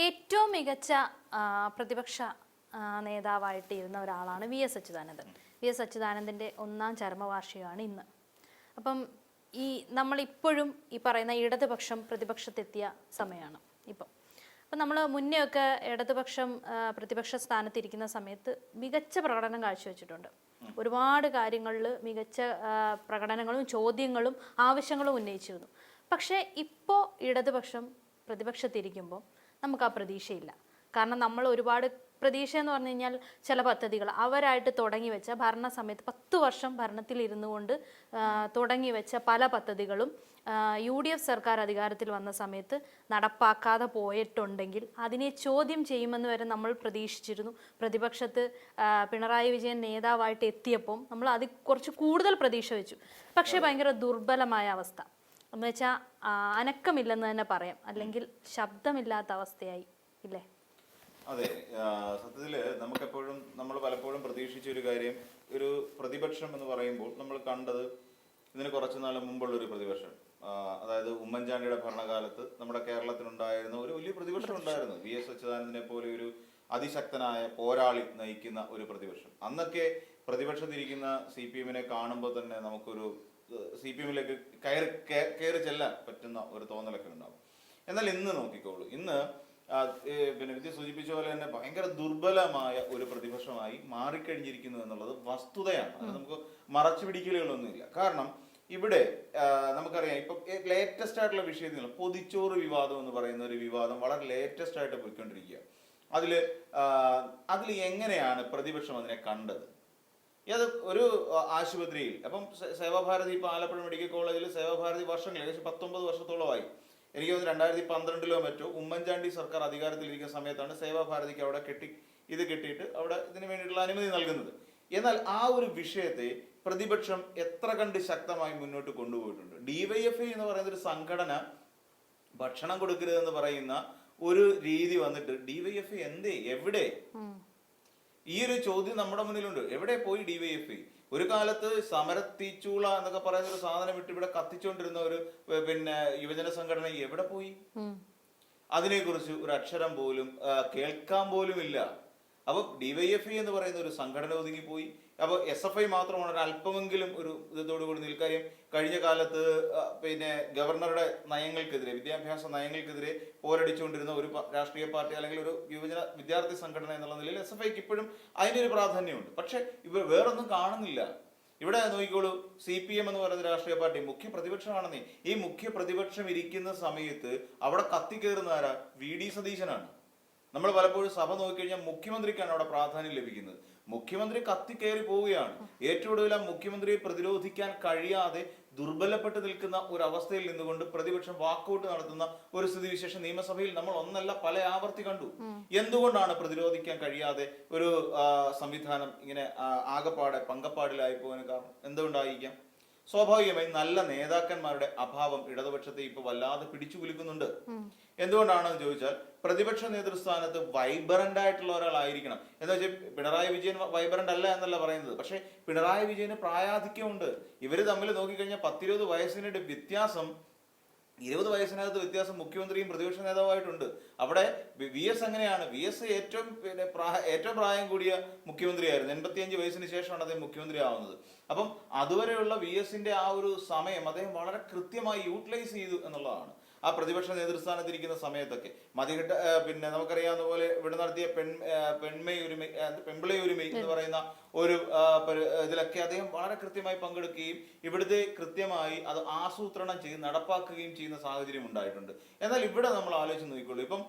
ഏറ്റവും മികച്ച പ്രതിപക്ഷ നേതാവായിട്ട് ഇരുന്ന ഒരാളാണ് V S Achuthanandan. V S അച്യുതാനന്ദൻ്റെ 1ാം ചരമവാർഷികമാണ് ഇന്ന്. അപ്പം നമ്മളിപ്പോഴും ഈ പറയുന്ന ഇടതുപക്ഷം പ്രതിപക്ഷത്തെത്തിയ സമയമാണ് ഇപ്പം. അപ്പം നമ്മൾ മുന്നേ ഒക്കെ ഇടതുപക്ഷം പ്രതിപക്ഷ സ്ഥാനത്തിരിക്കുന്ന സമയത്ത് മികച്ച പ്രകടനം കാഴ്ചവെച്ചിട്ടുണ്ട്. ഒരുപാട് കാര്യങ്ങളിൽ മികച്ച പ്രകടനങ്ങളും ചോദ്യങ്ങളും ആവശ്യങ്ങളും ഉന്നയിച്ചിരുന്നു. പക്ഷേ ഇപ്പോൾ ഇടതുപക്ഷം പ്രതിപക്ഷത്തിരിക്കുമ്പോൾ നമുക്ക് ആ പ്രതീക്ഷയില്ല. കാരണം നമ്മൾ ഒരുപാട് പ്രതീക്ഷ എന്ന് പറഞ്ഞു കഴിഞ്ഞാൽ ചില പദ്ധതികൾ അവരായിട്ട് തുടങ്ങി വെച്ച ഭരണസമയത്ത് 10 വർഷം ഭരണത്തിലിരുന്നു കൊണ്ട് തുടങ്ങി വെച്ച പല പദ്ധതികളും UDF സർക്കാർ അധികാരത്തിൽ വന്ന സമയത്ത് നടപ്പാക്കാതെ പോയിട്ടുണ്ടെങ്കിൽ അതിനെ ചോദ്യം ചെയ്യുമെന്ന് വരെ നമ്മൾ പ്രതീക്ഷിച്ചിരുന്നു. പ്രതിപക്ഷത്ത് പിണറായി വിജയൻ നേതാവായിട്ട് എത്തിയപ്പം നമ്മൾ അതിൽ കുറച്ച് കൂടുതൽ പ്രതീക്ഷ വെച്ചു. പക്ഷേ ഭയങ്കര ദുർബലമായ അവസ്ഥ എന്ന് വെച്ചാൽ അനക്കമില്ലെന്ന് തന്നെ പറയാം, അല്ലെങ്കിൽ ശബ്ദമില്ലാത്ത അവസ്ഥയായി ഇല്ലേ? അതെ, സത്യത്തില് നമ്മൾ പലപ്പോഴും പ്രതീക്ഷിച്ച ഒരു കാര്യം, ഒരു പ്രതിപക്ഷം എന്ന് പറയുമ്പോൾ നമ്മൾ കണ്ടത് ഇതിന് കുറച്ചു നാൾ മുമ്പുള്ള ഒരു പ്രതിപക്ഷം, അതായത് ഉമ്മൻചാണ്ടിയുടെ ഭരണകാലത്ത് നമ്മുടെ കേരളത്തിലുണ്ടായിരുന്ന ഒരു വലിയ പ്രതിപക്ഷം ഉണ്ടായിരുന്നു. വി എസ് അച്യുതാനന്ദനെ പോലെ ഒരു അതിശക്തനായ പോരാളി നയിക്കുന്ന ഒരു പ്രതിപക്ഷം. അന്നൊക്കെ പ്രതിപക്ഷത്തിരിക്കുന്ന CPM കാണുമ്പോൾ തന്നെ നമുക്കൊരു CPM കയറി ചെല്ലാൻ പറ്റുന്ന ഒരു തോന്നലൊക്കെ ഉണ്ടാവും. എന്നാൽ ഇന്ന് നോക്കിക്കോളൂ, ഇന്ന് വിദ്യ സൂചിപ്പിച്ച പോലെ തന്നെ ഭയങ്കര ദുർബലമായ ഒരു പ്രതിപക്ഷമായി മാറിക്കഴിഞ്ഞിരിക്കുന്നു എന്നുള്ളത് വസ്തുതയാണ്. അത് നമുക്ക് മറച്ചു പിടിക്കലുകളൊന്നുമില്ല. കാരണം ഇവിടെ നമുക്കറിയാം, ഇപ്പൊ ലേറ്റസ്റ്റ് ആയിട്ടുള്ള വിഷയത്തിൽ പൊതിച്ചോറ് വിവാദം എന്ന് പറയുന്ന ഒരു വിവാദം വളരെ ലേറ്റസ്റ്റ് ആയിട്ട് പോയിക്കൊണ്ടിരിക്കുക. അതിൽ എങ്ങനെയാണ് പ്രതിപക്ഷം അതിനെ കണ്ടത്? അത് ഒരു ആശുപത്രിയിൽ, അപ്പം സേവാഭാരതി, ഇപ്പൊ ആലപ്പുഴ മെഡിക്കൽ കോളേജിൽ സേവാഭാരതി വർഷങ്ങൾ, ഏകദേശം 19 വർഷത്തോളമായി. എനിക്ക് തോന്നുന്നു 2012 മറ്റോ ഉമ്മൻചാണ്ടി സർക്കാർ അധികാരത്തിലിരിക്കുന്ന സമയത്താണ് സേവാഭാരതിക്ക് അവിടെ കിട്ടിയിട്ട് അവിടെ ഇതിനു വേണ്ടിയിട്ടുള്ള അനുമതി നൽകുന്നത്. എന്നാൽ ആ ഒരു വിഷയത്തെ പ്രതിപക്ഷം എത്ര കണ്ട് ശക്തമായി മുന്നോട്ട് കൊണ്ടുപോയിട്ടുണ്ട്. DYFI എന്ന് പറയുന്ന ഒരു സംഘടന ഭക്ഷണം കൊടുക്കരുതെന്ന് പറയുന്ന ഒരു രീതി വന്നിട്ട് DYFI എവിടെ? ഈ ഒരു ചോദ്യം നമ്മുടെ മുന്നിലുണ്ട്. എവിടെ പോയി DYFI? ഒരു കാലത്ത് സമരത്തീച്ചൂള എന്നൊക്കെ പറയുന്ന ഒരു സാധനം വിട്ട് ഇവിടെ കത്തിച്ചുകൊണ്ടിരുന്ന ഒരു യുവജന സംഘടന എവിടെ പോയി? അതിനെക്കുറിച്ച് ഒരു അക്ഷരം പോലും കേൾക്കാൻ പോലും ഇല്ല. അപ്പൊ DYFI എന്ന് പറയുന്ന ഒരു സംഘടന ഒതുങ്ങിപ്പോയി. അപ്പൊ SFI മാത്രമാണ് ഒരു അല്പമെങ്കിലും ഒരു ഇതോടുകൂടി നിൽക്കാര്യം. കഴിഞ്ഞ കാലത്ത് ഗവർണറുടെ നയങ്ങൾക്കെതിരെ, വിദ്യാഭ്യാസ നയങ്ങൾക്കെതിരെ പോരടിച്ചുകൊണ്ടിരുന്ന ഒരു രാഷ്ട്രീയ പാർട്ടി അല്ലെങ്കിൽ ഒരു വിദ്യാർത്ഥി സംഘടന എന്നുള്ള നിലയിൽ SFIക്ക് ഇപ്പോഴും അതിൻ്റെ ഒരു പ്രാധാന്യമുണ്ട്. പക്ഷെ ഇവർ വേറൊന്നും കാണുന്നില്ല. ഇവിടെ നോക്കിക്കോളൂ, CPM എന്ന് പറയുന്ന രാഷ്ട്രീയ പാർട്ടി മുഖ്യ പ്രതിപക്ഷമാണെന്നേ. ഈ മുഖ്യ പ്രതിപക്ഷം ഇരിക്കുന്ന സമയത്ത് അവിടെ കത്തിക്കേറുന്ന ആരാ? VD സതീശനാണ്. നമ്മൾ പലപ്പോഴും സഭ നോക്കിക്കഴിഞ്ഞാൽ മുഖ്യമന്ത്രിക്കാണ് അവിടെ പ്രാധാന്യം ലഭിക്കുന്നത്. മുഖ്യമന്ത്രി കത്തിക്കയറി പോവുകയാണ്. ഏറ്റവും ഒടുവിൽ മുഖ്യമന്ത്രിയെ പ്രതിരോധിക്കാൻ കഴിയാതെ ദുർബലപ്പെട്ട് നിൽക്കുന്ന ഒരു അവസ്ഥയിൽ നിന്നുകൊണ്ട് പ്രതിപക്ഷം വാക്കൗട്ട് നടത്തുന്ന ഒരു സ്ഥിതിവിശേഷം നിയമസഭയിൽ നമ്മൾ ഒന്നല്ല പല ആവർത്തി കണ്ടു. എന്തുകൊണ്ടാണ് പ്രതിരോധിക്കാൻ കഴിയാതെ ഒരു സംവിധാനം ഇങ്ങനെ ആകപ്പാടെ പങ്കപ്പാടിലായി പോകാൻ കാരണം എന്തുകൊണ്ടായിരിക്കാം? സ്വാഭാവികമായി നല്ല നേതാക്കന്മാരുടെ അഭാവം ഇടതുപക്ഷത്തെ ഇപ്പൊ വല്ലാതെ പിടിച്ചു കുലുക്കുന്നുണ്ട്. എന്തുകൊണ്ടാണെന്ന് ചോദിച്ചാൽ, പ്രതിപക്ഷ നേതൃസ്ഥാനത്ത് വൈബ്രന്റ് ആയിട്ടുള്ള ഒരാളായിരിക്കണം. എന്ന് വെച്ചാൽ പിണറായി വിജയൻ വൈബ്രന്റ് അല്ല എന്നല്ല പറയുന്നത്. പക്ഷെ പിണറായി വിജയന് പ്രായാധിക്യമുണ്ട്. ഇവര് തമ്മിൽ നോക്കിക്കഴിഞ്ഞാൽ 10-20 വയസ്സിന്റെ വ്യത്യാസം, 20 വയസ്സിനകത്ത് വ്യത്യാസം മുഖ്യമന്ത്രിയും പ്രതിപക്ഷ നേതാവായിട്ടുണ്ട്. അവിടെ VS എങ്ങനെയാണ്? VS ഏറ്റവും പ്രായം കൂടിയ മുഖ്യമന്ത്രിയായിരുന്നു. 85 വയസ്സിന് ശേഷമാണ് അദ്ദേഹം മുഖ്യമന്ത്രി ആവുന്നത്. അപ്പം അതുവരെയുള്ള VSന്റെ ആ ഒരു സമയം അദ്ദേഹം വളരെ കൃത്യമായി യൂട്ടിലൈസ് ചെയ്തു എന്നുള്ളതാണ്. ആ പ്രതിപക്ഷ നേതൃസ്ഥാനത്തിരിക്കുന്ന സമയത്തൊക്കെ നമുക്കറിയാവുന്ന പോലെ ഇവിടെ നടത്തിയ പെൺപിളை ഒരുമൈ എന്ന് പറയുന്ന ഒരു ഇതിലൊക്കെ അദ്ദേഹം വളരെ കൃത്യമായി പങ്കെടുക്കുകയും ഇവിടുത്തെ കൃത്യമായി അത് ആസൂത്രണം ചെയ്ത് നടപ്പാക്കുകയും ചെയ്യുന്ന സാഹചര്യം ഉണ്ടായിട്ടുണ്ട്. എന്നാൽ ഇവിടെ നമ്മൾ ആലോചിച്ച് നോക്കിക്കോളൂ, ഇപ്പം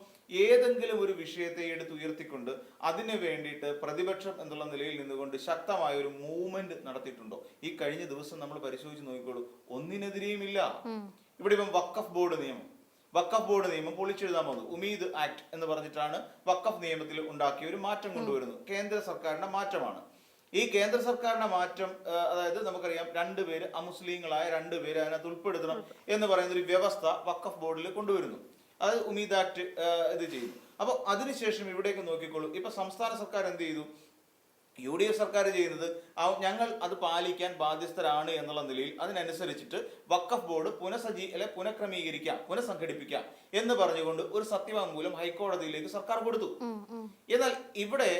ഏതെങ്കിലും ഒരു വിഷയത്തെ എടുത്തുയർത്തിക്കൊണ്ട് അതിന് വേണ്ടിയിട്ട് പ്രതിപക്ഷം എന്നുള്ള നിലയിൽ നിന്നുകൊണ്ട് ശക്തമായ ഒരു മൂവ്മെന്റ് നടത്തിയിട്ടുണ്ടോ? ഈ കഴിഞ്ഞ ദിവസം നമ്മൾ പരിശോധിച്ച് നോക്കിക്കോളൂ, ഒന്നിനെതിരെയും ഇല്ല. ഇവിടെ ഇപ്പം വഖഫ് ബോർഡ് നിയമം പൊളിച്ചെഴുതാൻ വന്നു. ഉമീദ് ആക്ട് എന്ന് പറഞ്ഞിട്ടാണ് വഖഫ് നിയമത്തിൽ ഉണ്ടാക്കിയ ഒരു മാറ്റം കൊണ്ടുവരുന്നത്. കേന്ദ്ര സർക്കാരിന്റെ മാറ്റമാണ്. ഈ കേന്ദ്ര സർക്കാരിന്റെ മാറ്റം, അതായത് നമുക്കറിയാം 2 പേര് അമുസ്ലിങ്ങളായ 2 പേര് അതിനകത്ത് ഉൾപ്പെടുത്തണം എന്ന് പറയുന്ന ഒരു വ്യവസ്ഥ വഖഫ് ബോർഡിൽ കൊണ്ടുവരുന്നു. അത് ഉമീദ് ആക്ട് ഇത് ചെയ്യുന്നു. അപ്പൊ അതിനുശേഷം ഇവിടേക്ക് നോക്കിക്കോളൂ, ഇപ്പൊ സംസ്ഥാന സർക്കാർ എന്ത് ചെയ്തു? UDF സർക്കാർ ചെയ്യുന്നത് ഞങ്ങൾ അത് പാലിക്കാൻ ബാധ്യസ്ഥരാണ് എന്നുള്ള നിലയിൽ അതിനനുസരിച്ചിട്ട് വഖഫ് ബോർഡ് പുനഃക്രമീകരിക്കാം, പുനഃസംഘടിപ്പിക്കാം എന്ന് പറഞ്ഞുകൊണ്ട് ഒരു സത്യവാങ്മൂലം ഹൈക്കോടതിയിലേക്ക് സർക്കാർ കൊടുത്തു. എന്നാൽ ഇവിടെ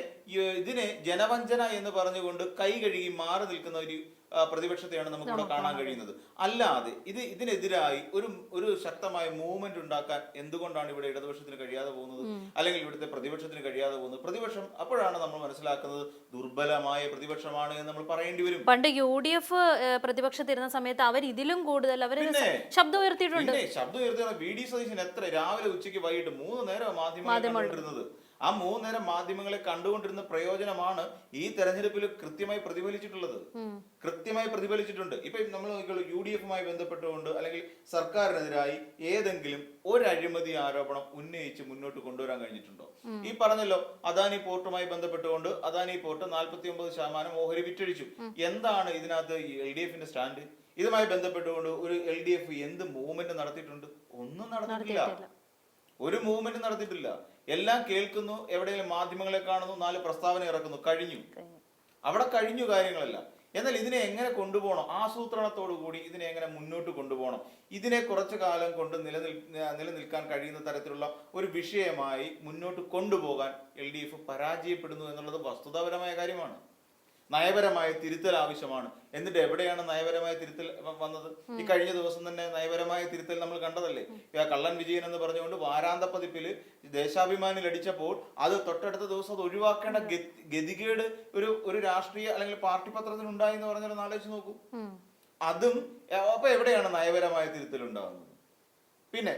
ഇതിനെ ജനവഞ്ചന എന്ന് പറഞ്ഞുകൊണ്ട് കൈ കഴുകി മാറി നിൽക്കുന്ന ഒരു പ്രതിപക്ഷത്തെയാണ് നമുക്കിവിടെ കാണാൻ കഴിയുന്നത്. അല്ലാതെ ഇതിനെതിരായി ഒരു ശക്തമായ മൂവ്മെന്റ് ഉണ്ടാക്കാൻ എന്തുകൊണ്ടാണ് ഇവിടെ ഇടതുപക്ഷത്തിന് കഴിയാതെ പോകുന്നത്, അല്ലെങ്കിൽ ഇവിടുത്തെ പ്രതിപക്ഷത്തിന് കഴിയാതെ പോകുന്നത്? പ്രതിപക്ഷം അപ്പോഴാണ് നമ്മൾ മനസ്സിലാക്കുന്നത് ദുർബലമായ പ്രതിപക്ഷമാണ് എന്ന് നമ്മൾ പറയേണ്ടി വരും. പണ്ട് UDF പ്രതിപക്ഷത്തിരുന്ന സമയത്ത് അവർ ഇതിലും കൂടുതൽ ശബ്ദം ഉയർത്തിയിട്ടുണ്ട്. ശബ്ദം ഉയർത്തിയാണ് VD സതീശൻ എത്ര രാവിലെ ഉച്ചയ്ക്ക് വൈകിട്ട് 3 നേരം മാധ്യമങ്ങൾ കണ്ടിരുന്നത്. ആ 3 നേരം മാധ്യമങ്ങളെ കണ്ടുകൊണ്ടിരുന്ന പ്രയോജനമാണ് ഈ തെരഞ്ഞെടുപ്പിൽ കൃത്യമായി പ്രതിഫലിച്ചിട്ടുള്ളത്. കൃത്യമായി പ്രതിഫലിച്ചിട്ടുണ്ട്. ഇപ്പൊ നമ്മൾ നോക്കിയുള്ളൂ, UDFുമായി ബന്ധപ്പെട്ടുകൊണ്ട് അല്ലെങ്കിൽ സർക്കാരിനെതിരായി ഏതെങ്കിലും ഒരു അഴിമതി ആരോപണം ഉന്നയിച്ച് മുന്നോട്ട് കൊണ്ടുവരാൻ കഴിഞ്ഞിട്ടുണ്ടോ? ഈ പറഞ്ഞല്ലോ, അദാനി പോർട്ടുമായി ബന്ധപ്പെട്ടുകൊണ്ട് അദാനി പോർട്ട് 49% ഓഹരി വിറ്റഴിച്ചു. എന്താണ് ഇതിനകത്ത് LDFന്റെ സ്റ്റാൻഡ്? ഇതുമായി ബന്ധപ്പെട്ടുകൊണ്ട് ഒരു LDF എന്ത് മൂവ്മെന്റ് നടത്തിയിട്ടുണ്ട്? ഒന്നും നടത്തിയിട്ടില്ല. ഒരു മൂവ്മെന്റ് നടത്തിയിട്ടില്ല. എല്ലാം കേൾക്കുന്നു, എവിടെയെങ്കിലും മാധ്യമങ്ങളെ കാണുന്നു, 4 പ്രസ്താവന ഇറക്കുന്നു, കഴിഞ്ഞു. അവിടെ കഴിഞ്ഞു കാര്യങ്ങളല്ല. എന്നാൽ ഇതിനെ എങ്ങനെ കൊണ്ടുപോകണം, ആസൂത്രണത്തോടു കൂടി ഇതിനെ എങ്ങനെ മുന്നോട്ട് കൊണ്ടുപോകണം, ഇതിനെ കുറച്ചു കാലം കൊണ്ട് നിലനിൽക്കാൻ കഴിയുന്ന തരത്തിലുള്ള ഒരു വിഷയമായി മുന്നോട്ട് കൊണ്ടുപോകാൻ LDF പരാജയപ്പെടുന്നു എന്നുള്ളത് വസ്തുതാപരമായ കാര്യമാണ്. നയപരമായ തിരുത്തൽ ആവശ്യമാണ്. എന്നിട്ട് എവിടെയാണ് നയപരമായ തിരുത്തൽ വന്നത്? ഈ കഴിഞ്ഞ ദിവസം തന്നെ നയപരമായ തിരുത്തൽ നമ്മൾ കണ്ടതല്ലേ? കള്ളൻ വിജയൻ എന്ന് പറഞ്ഞുകൊണ്ട് വാരാന്ത പതിപ്പിൽ ദേശാഭിമാനിൽ അടിച്ചപ്പോൾ അത് തൊട്ടടുത്ത ദിവസം അത് ഒഴിവാക്കേണ്ട ഗതികേട് ഒരു രാഷ്ട്രീയ അല്ലെങ്കിൽ പാർട്ടി പത്രത്തിന് ഉണ്ടായി എന്ന് പറഞ്ഞാൽ ആലോചിച്ച് നോക്കൂ. അതും അപ്പൊ എവിടെയാണ് നയപരമായ തിരുത്തൽ ഉണ്ടാകുന്നത്? പിന്നെ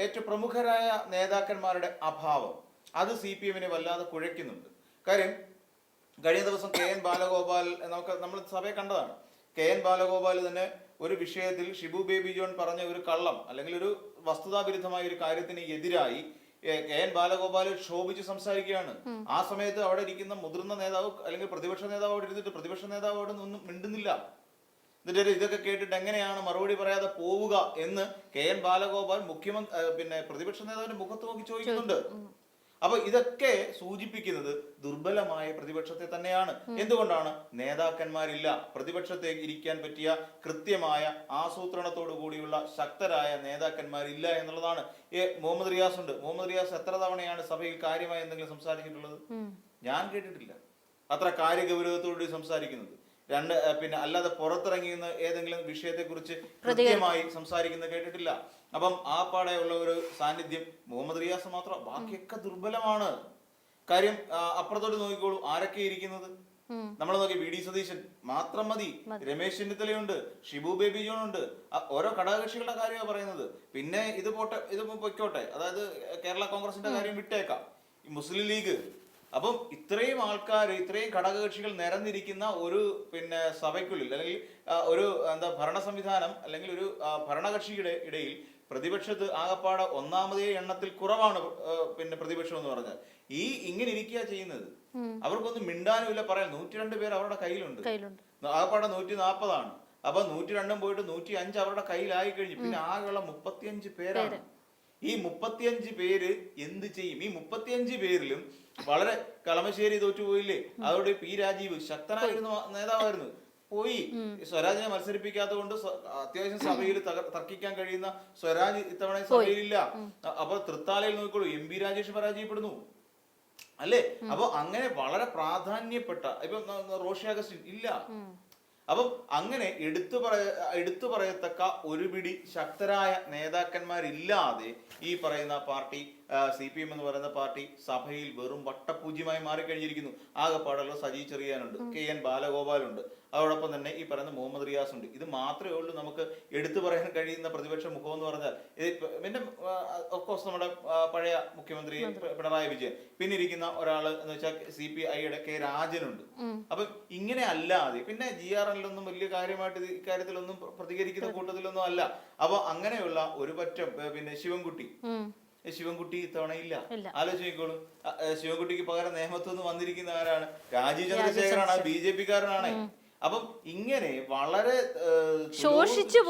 ഏറ്റവും പ്രമുഖരായ നേതാക്കന്മാരുടെ അഭാവം, അത് CPM-നെ വല്ലാതെ കുഴയ്ക്കുന്നുണ്ട്. കാര്യം കഴിഞ്ഞ ദിവസം KN ബാലഗോപാൽ നമ്മൾ സഭയെ കണ്ടതാണ്. KN ബാലഗോപാൽ തന്നെ ഒരു വിഷയത്തിൽ ഷിബു ബേബി ജോൺ പറഞ്ഞ ഒരു കള്ളം അല്ലെങ്കിൽ ഒരു വസ്തുതാവിരുദ്ധമായ ഒരു കാര്യത്തിന് എതിരായി KN ബാലഗോപാൽ ക്ഷോഭിച്ച് സംസാരിക്കുകയാണ്. ആ സമയത്ത് അവിടെ ഇരിക്കുന്ന മുതിർന്ന നേതാവ് അല്ലെങ്കിൽ പ്രതിപക്ഷ നേതാവ് അവിടെ ഇരുന്നിട്ട് പ്രതിപക്ഷ നേതാവ് അവിടെ ഒന്നും മിണ്ടുന്നില്ല. എന്നിട്ട് ഇതൊക്കെ കേട്ടിട്ട് എങ്ങനെയാണ് മറുപടി പറയാതെ പോവുക എന്ന് KN ബാലഗോപാൽ പ്രതിപക്ഷ നേതാവിന്റെ മുഖത്ത് നോക്കി ചോദിക്കുന്നുണ്ട്. അപ്പൊ ഇതൊക്കെ സൂചിപ്പിക്കുന്നത് ദുർബലമായ പ്രതിപക്ഷത്തെ തന്നെയാണ്. എന്തുകൊണ്ടാണ്? നേതാക്കന്മാരില്ല. പ്രതിപക്ഷത്തെ ഇരിക്കാൻ പറ്റിയ കൃത്യമായ ആസൂത്രണത്തോടു കൂടിയുള്ള ശക്തരായ നേതാക്കന്മാരില്ല എന്നുള്ളതാണ്. മുഹമ്മദ് റിയാസ് ഉണ്ട്. മുഹമ്മദ് റിയാസ് എത്ര തവണയാണ് സഭയിൽ കാര്യമായി എന്തെങ്കിലും സംസാരിച്ചിട്ടുള്ളത്? ഞാൻ കേട്ടിട്ടില്ല അത്ര കാര്യഗൗരവത്തോടുകൂടി സംസാരിക്കുന്നത്. അല്ലാതെ പുറത്തിറങ്ങിയുന്ന ഏതെങ്കിലും വിഷയത്തെ കുറിച്ച് കൃത്യമായി സംസാരിക്കുന്നത് കേട്ടിട്ടില്ല. അപ്പം ആ പാടെയുള്ള ഒരു സാന്നിധ്യം മുഹമ്മദ് റിയാസ് മാത്രം, ബാക്കിയൊക്കെ ദുർബലമാണ്. കാര്യം അപ്പുറത്തോട്ട് നോക്കിക്കോളൂ, ആരൊക്കെ ഇരിക്കുന്നത്? നമ്മൾ നോക്കി VD സതീശൻ മാത്രം മതി, രമേശ് ചെന്നിത്തലയുണ്ട്, ഷിബു ബേബി ജോൺ ഉണ്ട്. ഓരോ ഘടകകക്ഷികളുടെ കാര്യമാണ് പറയുന്നത്. പിന്നെ ഇത് പൊയ്ക്കോട്ടെ, അതായത് കേരള കോൺഗ്രസിന്റെ കാര്യം വിട്ടേക്കാം, മുസ്ലിം ലീഗ്. അപ്പം ഇത്രയും ആൾക്കാർ, ഇത്രയും ഘടകകക്ഷികൾ നിരന്നിരിക്കുന്ന ഒരു സഭയ്ക്കുള്ളിൽ അല്ലെങ്കിൽ ഒരു ഭരണ സംവിധാനം അല്ലെങ്കിൽ ഒരു ഭരണകക്ഷിയുടെ ഇടയിൽ പ്രതിപക്ഷത്ത് ആകപ്പാടെ ഒന്നാമതേ എണ്ണത്തിൽ കുറവാണ് പ്രതിപക്ഷം എന്ന് പറഞ്ഞാൽ. ഇങ്ങനെ ഇരിക്കുക ചെയ്യുന്നത്. അവർക്കൊന്നും മിണ്ടാനുമില്ല, പറയാൻ 102 പേർ അവരുടെ കയ്യിലുണ്ട്. ആകപ്പാടെ 140 അപ്പൊ 102 പോയിട്ട് 105 അവരുടെ കയ്യിലായി കഴിഞ്ഞു. പിന്നെ ആകെയുള്ള 35 പേരാണ്. ഈ 35 പേര് എന്ത് ചെയ്യും? ഈ 35 പേരിലും വളരെ കളമശ്ശേരി തോറ്റുപോയില്ലേ? അതോടെ P രാജീവ് ശക്തനായിരുന്ന നേതാവായിരുന്നു, പോയി. സ്വരാജിനെ മത്സരിപ്പിക്കാത്തത് കൊണ്ട് അത്യാവശ്യം സഭയിൽ തർക്കിക്കാൻ കഴിയുന്ന സ്വരാജ് ഇത്തവണ സഭയിലില്ല. അപ്പൊ തൃത്താലയിൽ നോക്കിക്കോളൂ, MP രാജേഷ് പരാജയപ്പെടുന്നു അല്ലേ? അപ്പൊ അങ്ങനെ വളരെ പ്രാധാന്യപ്പെട്ട ഇപ്പൊ റോഷി അഗസ്റ്റിൻ ഇല്ല. അപ്പം അങ്ങനെ എടുത്തു പറയത്തക്ക ഒരു പിടി ശക്തരായ നേതാക്കന്മാരില്ലാതെ ഈ പറയുന്ന പാർട്ടി CPM എന്ന് പറയുന്ന പാർട്ടി സഭയിൽ വെറും വട്ടപൂജ്യമായി മാറിക്കഴിഞ്ഞിരിക്കുന്നു. ആകെപ്പാടുള്ള സജി ചെറിയാനുണ്ട്, KN ബാലഗോപാലുണ്ട്, അതോടൊപ്പം തന്നെ ഈ പറയുന്ന മുഹമ്മദ് റിയാസ് ഉണ്ട്. ഇത് മാത്രമേ ഉള്ളൂ നമുക്ക് എടുത്തു പറയാൻ കഴിയുന്ന പ്രതിപക്ഷ മുഖം എന്ന് പറഞ്ഞാൽ. പിന്നെ ഓഫ്കോഴ്സ് നമ്മുടെ പഴയ മുഖ്യമന്ത്രി പിണറായി വിജയൻ, പിന്നെ ഇരിക്കുന്ന ഒരാള് എന്ന് വെച്ചാൽ CPI-യുടെ K രാജനുണ്ട്. അപ്പൊ ഇങ്ങനെ അല്ലാതെ പിന്നെ GRNലൊന്നും വലിയ കാര്യമായിട്ട് ഇക്കാര്യത്തിലൊന്നും പ്രതികരിക്കുന്ന കൂട്ടത്തിലൊന്നും അല്ല. അപ്പൊ അങ്ങനെയുള്ള ഒരു പറ്റം ശിവൻകുട്ടി ഇത്തവണ ഇല്ല. ആലോചിക്കോളൂ, ശിവൻകുട്ടിക്ക് പകരം നേമത്തു നിന്ന് വന്നിരിക്കുന്ന ആരാണ്? രാജീവ് ചന്ദ്രശേഖറാണ്, BJP-കാരനാണ്. അപ്പം ഇങ്ങനെ വളരെ ശോഷിച്ചു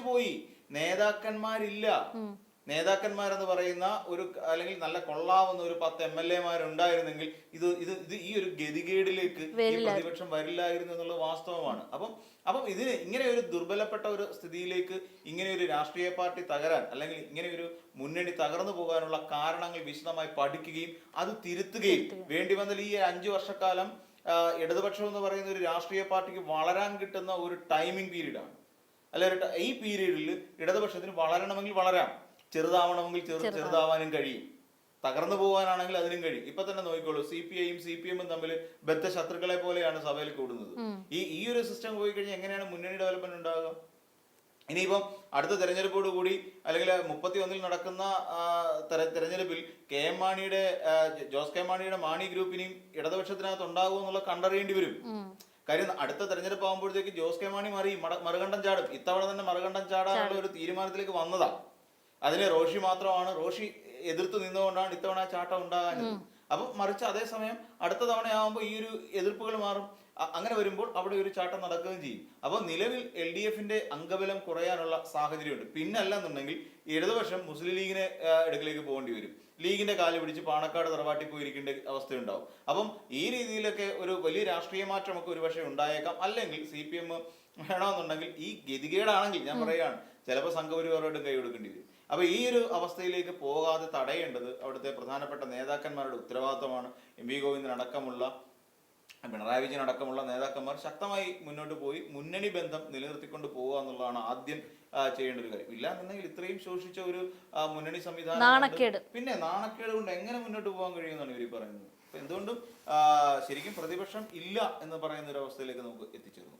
പോയി, നേതാക്കന്മാരില്ല. നേതാക്കന്മാരെന്ന് പറയുന്ന ഒരു അല്ലെങ്കിൽ നല്ല കൊള്ളാവുന്ന ഒരു 10 MLA-മാരുണ്ടായിരുന്നെങ്കിൽ ഇത് ഈ ഒരു ഗതികേടിലേക്ക് ഈ പ്രതിപക്ഷം വരില്ലായിരുന്നു എന്നുള്ളത് വാസ്തവമാണ്. അപ്പം ഇതിന് ഇങ്ങനെ ഒരു ദുർബലപ്പെട്ട ഒരു സ്ഥിതിയിലേക്ക് ഇങ്ങനെ ഒരു രാഷ്ട്രീയ പാർട്ടി തകരാൻ അല്ലെങ്കിൽ ഇങ്ങനെ ഒരു മുന്നണി തകർന്നു പോകാനുള്ള കാരണങ്ങൾ വിശദമായി പഠിക്കുകയും അത് തിരുത്തുകയും വേണ്ടി വന്നാൽ ഈ 5 വർഷക്കാലം ഇടതുപക്ഷം എന്ന് പറയുന്ന ഒരു രാഷ്ട്രീയ പാർട്ടിക്ക് വളരാൻ കിട്ടുന്ന ഒരു ടൈമിംഗ് പീരീഡാണ്. അല്ലെ ഈ പീരീഡിൽ ഇടതുപക്ഷത്തിന് വളരണമെങ്കിൽ വളരാം, ചെറുതാവണമെങ്കിൽ ചെറുതാവാനും കഴിയും, തകർന്നു പോകാനാണെങ്കിൽ അതിനും കഴിയും. ഇപ്പൊ തന്നെ നോക്കിക്കോളൂ, CPI-യും CPM-ഉം തമ്മിൽ ബദ്ധശത്രുക്കളെ പോലെയാണ് സഭയിൽ കൂടുന്നത്. ഈ ഒരു സിസ്റ്റം പോയി കഴിഞ്ഞാൽ എങ്ങനെയാണ് മുന്നണി ഡെവലപ്മെന്റ് ഉണ്ടാകുക? ഇനിയിപ്പം അടുത്ത തെരഞ്ഞെടുപ്പോട് കൂടി അല്ലെങ്കിൽ 31-ൽ നടക്കുന്ന തെരഞ്ഞെടുപ്പിൽ ജോസ് കെ മാണിയുടെ മാണി ഗ്രൂപ്പിനെയും ഇടതുപക്ഷത്തിനകത്ത് ഉണ്ടാകും എന്നുള്ള കണ്ടറിയേണ്ടി വരും. കാര്യം അടുത്ത തെരഞ്ഞെടുപ്പ് ആകുമ്പോഴത്തേക്ക് ജോസ് കെ മാണി മറുകണ്ഠം ചാടും. ഇത്തവണ തന്നെ മറുകണ്ഠം ചാടാനുള്ള ഒരു തീരുമാനത്തിലേക്ക് വന്നതാ. അതിന് റോഷി മാത്രമാണ്, റോഷി എതിർത്ത് നിന്നുകൊണ്ടാണ് ഇത്തവണ ചാട്ടം ഉണ്ടാകാഞ്ഞത്. അപ്പം മറിച്ച് അതേസമയം അടുത്ത തവണയാകുമ്പോൾ ഈ ഒരു എതിർപ്പുകൾ മാറും. അങ്ങനെ വരുമ്പോൾ അവിടെ ഒരു ചാട്ടം നടക്കുകയും ചെയ്യും. അപ്പോൾ നിലവിൽ LDF-ന്റെ അംഗബലം കുറയാനുള്ള സാഹചര്യമുണ്ട്. പിന്നല്ലെന്നുണ്ടെങ്കിൽ ഇടതുപക്ഷം മുസ്ലിം ലീഗിനെ അടുക്കിലേക്ക് പോകേണ്ടി വരും. ലീഗിന്റെ കാല് പിടിച്ച് പാണക്കാട് തറവാട്ടിൽ പോയിരിക്കേണ്ട അവസ്ഥയുണ്ടാവും. അപ്പം ഈ രീതിയിലൊക്കെ ഒരു വലിയ രാഷ്ട്രീയ മാറ്റമൊക്കെ ഒരുപക്ഷെ ഉണ്ടായേക്കാം. അല്ലെങ്കിൽ CPM വേണമെന്നുണ്ടെങ്കിൽ ഈ ഗതികേടാണെങ്കിൽ ഞാൻ പറയുകയാണ്, ചിലപ്പോൾ സംഘപരിവാറോടും കൈ കൊടുക്കേണ്ടി വരും. അപ്പൊ ഈ ഒരു അവസ്ഥയിലേക്ക് പോകാതെ തടയേണ്ടത് അവിടുത്തെ പ്രധാനപ്പെട്ട നേതാക്കന്മാരുടെ ഉത്തരവാദിത്തമാണ്. MV ഗോവിന്ദൻ അടക്കമുള്ള, പിണറായി വിജയൻ അടക്കമുള്ള നേതാക്കന്മാർ ശക്തമായി മുന്നോട്ട് പോയി മുന്നണി ബന്ധം നിലനിർത്തിക്കൊണ്ട് പോവുക എന്നുള്ളതാണ് ആദ്യം ചെയ്യേണ്ട ഒരു കാര്യം. ഇല്ല എന്നുണ്ടെങ്കിൽ ഇത്രയും ശോഷിച്ച ഒരു മുന്നണി സംവിധാനം പിന്നെ നാണക്കേട് കൊണ്ട് എങ്ങനെ മുന്നോട്ട് പോകാൻ കഴിയുമെന്നാണ് ഇവർ പറയുന്നത്. അപ്പൊ എന്തുകൊണ്ടും ശരിക്കും പ്രതിപക്ഷം ഇല്ല എന്ന് പറയുന്ന ഒരു അവസ്ഥയിലേക്ക് നമുക്ക് എത്തിച്ചേർന്നു.